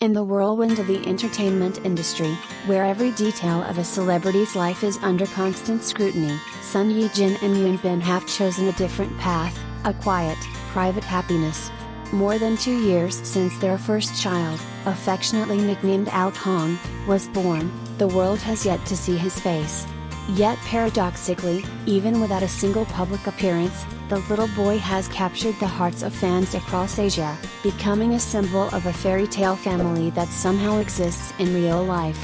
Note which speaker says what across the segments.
Speaker 1: In the whirlwind of the entertainment industry, where every detail of a celebrity's life is under constant scrutiny, Son Ye Jin and Hyun Bin have chosen a different path, a quiet, private happiness. More than 2 years since their first child, affectionately nicknamed Alkong, was born, the world has yet to see his face. Yet paradoxically, even without a single public appearance, the little boy has captured the hearts of fans across Asia, becoming a symbol of a fairy tale family that somehow exists in real life.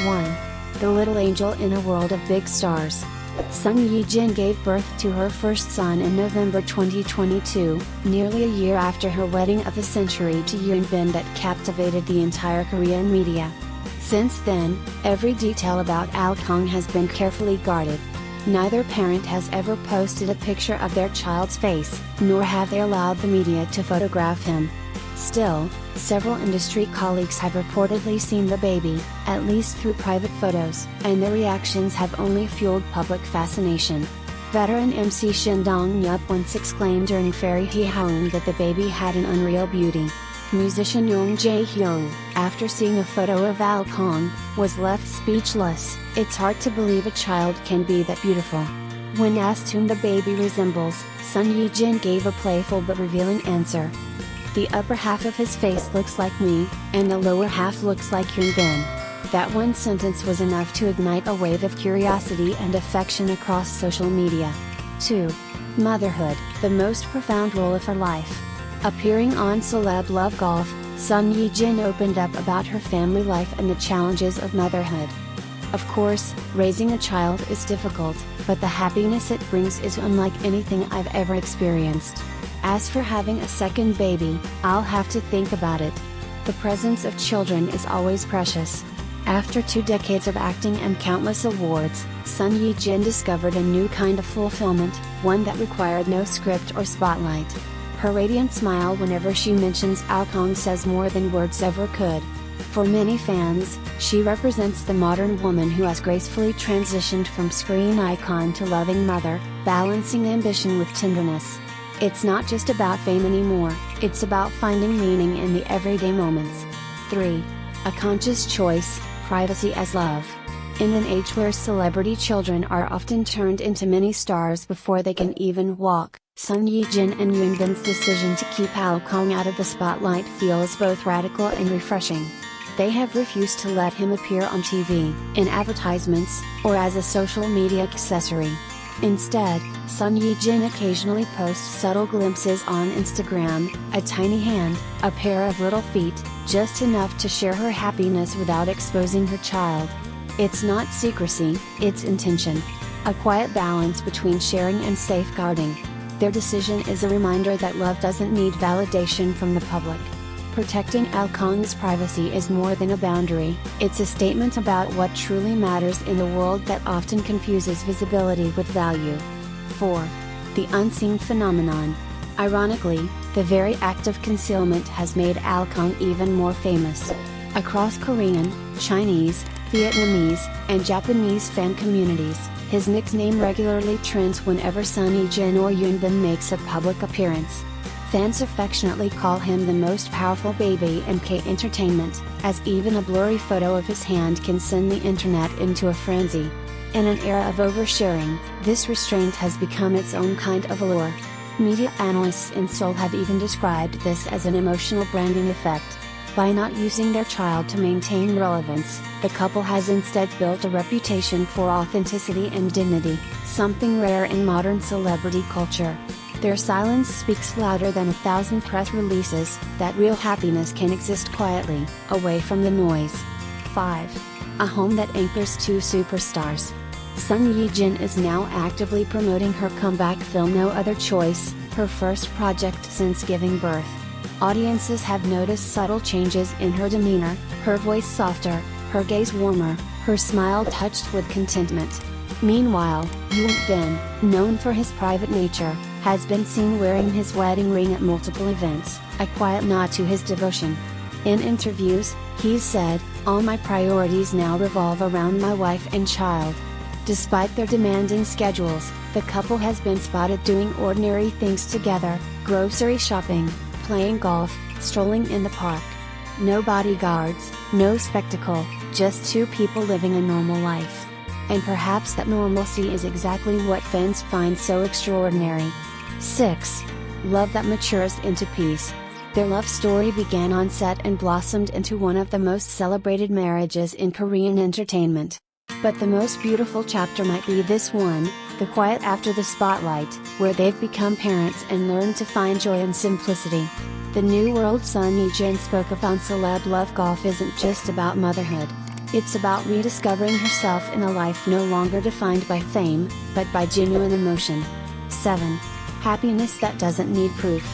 Speaker 1: 1. The little angel in a world of big stars. Son Ye Jin gave birth to her first son in November 2022, nearly a year after her wedding of the century to Hyun Bin that captivated the entire Korean media. Since then, every detail about Alkong has been carefully guarded. Neither parent has ever posted a picture of their child's face, nor have they allowed the media to photograph him. Still, several industry colleagues have reportedly seen the baby, at least through private photos, and their reactions have only fueled public fascination. Veteran MC Shin Dong-yup once exclaimed during Fairy Hyun that the baby had an unreal beauty. Musician Hyun, after seeing a photo of Alkong, was left speechless. It's hard to believe a child can be that beautiful. When asked whom the baby resembles, Son Ye Jin gave a playful but revealing answer. The upper half of his face looks like me, and the lower half looks like Hyun Bin. That one sentence was enough to ignite a wave of curiosity and affection across social media. 2. Motherhood, the most profound role of her life. Appearing on Celeb Love Golf, Son Ye Jin opened up about her family life and the challenges of motherhood. Of course, raising a child is difficult, but the happiness it brings is unlike anything I've ever experienced. As for having a second baby, I'll have to think about it. The presence of children is always precious. After 2 decades of acting and countless awards, Son Ye Jin discovered a new kind of fulfillment, one that required no script or spotlight. Her radiant smile whenever she mentions Alkong says more than words ever could. For many fans, she represents the modern woman who has gracefully transitioned from screen icon to loving mother, balancing ambition with tenderness. It's not just about fame anymore, it's about finding meaning in the everyday moments. 3. A conscious choice, privacy as love. In an age where celebrity children are often turned into mini stars before they can even walk, Son Ye Jin and Hyun Bin's decision to keep Alkong out of the spotlight feels both radical and refreshing. They have refused to let him appear on TV, in advertisements, or as a social media accessory. Instead, Son Ye Jin occasionally posts subtle glimpses on Instagram, a tiny hand, a pair of little feet, just enough to share her happiness without exposing her child. It's not secrecy, it's intention. A quiet balance between sharing and safeguarding. Their decision is a reminder that love doesn't need validation from the public. Protecting Alkong's privacy is more than a boundary, it's a statement about what truly matters in a world that often confuses visibility with value. 4. The unseen phenomenon. Ironically, the very act of concealment has made Alkong even more famous. Across Korean, Chinese, Vietnamese, and Japanese fan communities, his nickname regularly trends whenever Son Ye Jin or Hyun Bin makes a public appearance. Fans affectionately call him the most powerful baby in K-entertainment, as even a blurry photo of his hand can send the internet into a frenzy. In an era of oversharing, this restraint has become its own kind of allure. Media analysts in Seoul have even described this as an emotional branding effect. By not using their child to maintain relevance, the couple has instead built a reputation for authenticity and dignity, something rare in modern celebrity culture. Their silence speaks louder than 1,000 press releases, that real happiness can exist quietly, away from the noise. 5. A home that anchors 2 superstars. Son Ye Jin is now actively promoting her comeback film No Other Choice, her first project since giving birth. Audiences have noticed subtle changes in her demeanor, her voice softer, her gaze warmer, her smile touched with contentment. Meanwhile, Hyun Bin, known for his private nature, has been seen wearing his wedding ring at multiple events, a quiet nod to his devotion. In interviews, he's said, "All my priorities now revolve around my wife and child." Despite their demanding schedules, the couple has been spotted doing ordinary things together, grocery shopping, playing golf, strolling in the park. No bodyguards, no spectacle, just two people living a normal life. And perhaps that normalcy is exactly what fans find so extraordinary. 6. Love that matures into peace. Their love story began on set and blossomed into one of the most celebrated marriages in Korean entertainment. But the most beautiful chapter might be this one, the quiet after the spotlight, where they've become parents and learned to find joy in simplicity. The New World Son Ye Jin spoke of on Celeb Love Golf isn't just about motherhood. It's about rediscovering herself in a life no longer defined by fame, but by genuine emotion. 7. Happiness that doesn't need proof.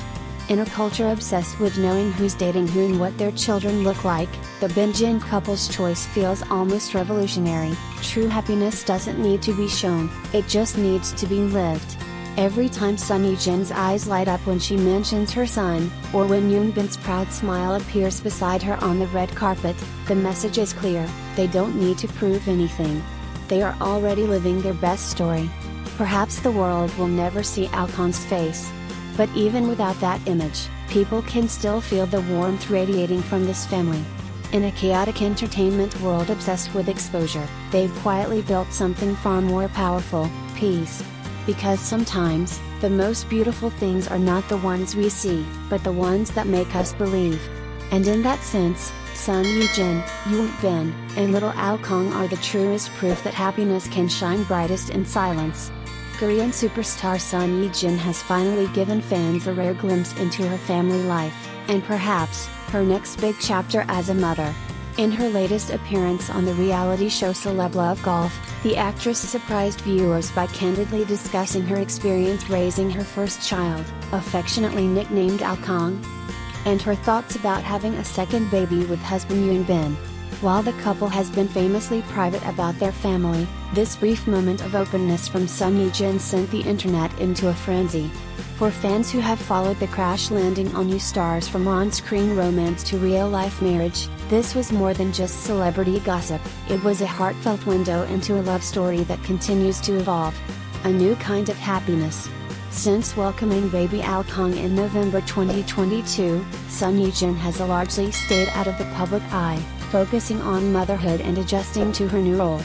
Speaker 1: In a culture obsessed with knowing who's dating who and what their children look like, the BinJin couple's choice feels almost revolutionary. True happiness doesn't need to be shown, it just needs to be lived. Every time Son Ye Jin's eyes light up when she mentions her son, or when Yoonbin's proud smile appears beside her on the red carpet, the message is clear: they don't need to prove anything. They are already living their best story. Perhaps the world will never see Alkong's face. But even without that image, people can still feel the warmth radiating from this family. In a chaotic entertainment world obsessed with exposure, they've quietly built something far more powerful: peace. Because sometimes, the most beautiful things are not the ones we see, but the ones that make us believe. And in that sense, Son Ye Jin, Yoonbin, and little Alkong are the truest proof that happiness can shine brightest in silence. Korean superstar Son Ye Jin has finally given fans a rare glimpse into her family life, and perhaps, her next big chapter as a mother. In her latest appearance on the reality show Celeb Love Golf, the actress surprised viewers by candidly discussing her experience raising her first child, affectionately nicknamed Alkong, and her thoughts about having a second baby with husband Yoonbin. While the couple has been famously private about their family, this brief moment of openness from Son Ye Jin sent the internet into a frenzy. For fans who have followed the crash landing on new stars from on-screen romance to real-life marriage, this was more than just celebrity gossip, it was a heartfelt window into a love story that continues to evolve. A new kind of happiness. Since welcoming baby Alkong in November 2022, Son Ye Jin has largely stayed out of the public eye, focusing on motherhood and adjusting to her new role.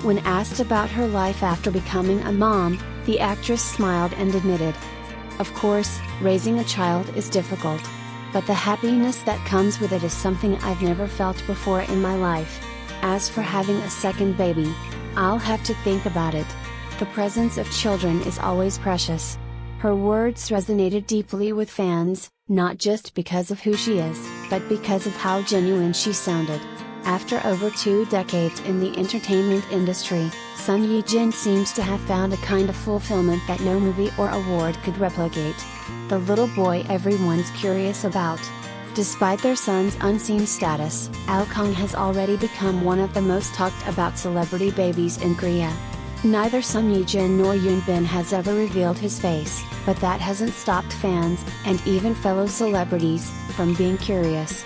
Speaker 1: When asked about her life after becoming a mom, the actress smiled and admitted, "Of course, raising a child is difficult. But the happiness that comes with it is something I've never felt before in my life. As for having a second baby, I'll have to think about it. The presence of children is always precious." Her words resonated deeply with fans, not just because of who she is, but because of how genuine she sounded. After over 2 decades in the entertainment industry, Son Ye Jin seems to have found a kind of fulfillment that no movie or award could replicate. The little boy everyone's curious about. Despite their son's unseen status, Alkong has already become one of the most talked about celebrity babies in Korea. Neither Son Ye Jin nor Yoonbin has ever revealed his face, but that hasn't stopped fans, and even fellow celebrities, from being curious.